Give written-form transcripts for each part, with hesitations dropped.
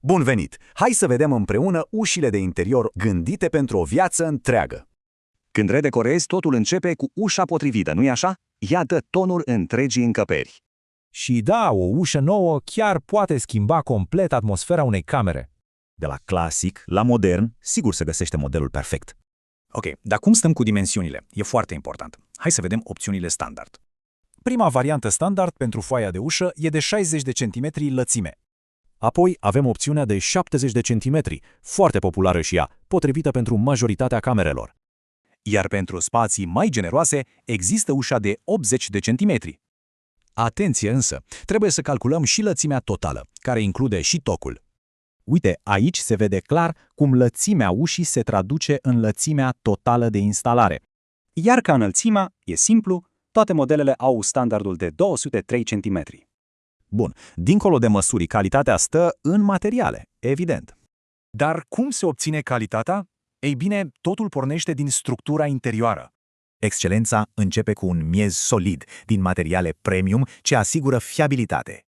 Bun venit! Hai să vedem împreună ușile de interior gândite pentru o viață întreagă. Când redecorezi, totul începe cu ușa potrivită, nu-i așa? Ea dă tonul întregii încăperi. Și da, o ușă nouă chiar poate schimba complet atmosfera unei camere. De la clasic la modern, sigur se găsește modelul perfect. Ok, dar cum stăm cu dimensiunile? E foarte important. Hai să vedem opțiunile standard. Prima variantă standard pentru foaia de ușă e de 60 de centimetri lățime. Apoi avem opțiunea de 70 de centimetri, foarte populară și ea, potrivită pentru majoritatea camerelor. Iar pentru spații mai generoase, există ușa de 80 de centimetri. Atenție însă, trebuie să calculăm și lățimea totală, care include și tocul. Uite, aici se vede clar cum lățimea ușii se traduce în lățimea totală de instalare. Iar ca înălțimea, e simplu, toate modelele au standardul de 203 cm. Bun, dincolo de măsuri, calitatea stă în materiale, evident. Dar cum se obține calitatea? Ei bine, totul pornește din structura interioară. Excelența începe cu un miez solid, din materiale premium, ce asigură fiabilitate.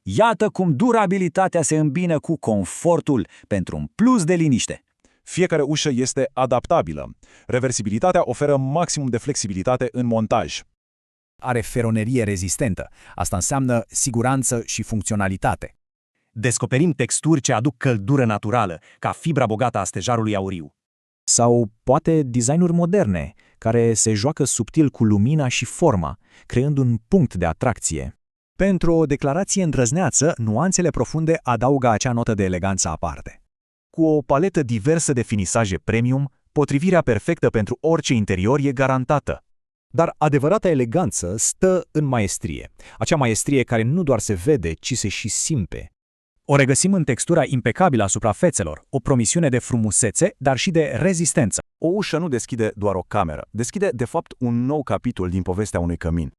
Iată cum durabilitatea se îmbină cu confortul pentru un plus de liniște. Fiecare ușă este adaptabilă. Reversibilitatea oferă maximum de flexibilitate în montaj. Are feronerie rezistentă. Asta înseamnă siguranță și funcționalitate. Descoperim texturi ce aduc căldură naturală, ca fibra bogată a stejarului auriu. Sau poate designuri moderne, care se joacă subtil cu lumina și forma, creând un punct de atracție. Pentru o declarație îndrăzneață, nuanțele profunde adaugă acea notă de eleganță aparte. Cu o paletă diversă de finisaje premium, potrivirea perfectă pentru orice interior e garantată. Dar adevărata eleganță stă în maestrie. Acea maestrie care nu doar se vede, ci se și simte. O regăsim în textura impecabilă a suprafețelor, o promisiune de frumusețe, dar și de rezistență. O ușă nu deschide doar o cameră, deschide de fapt un nou capitol din povestea unui cămin.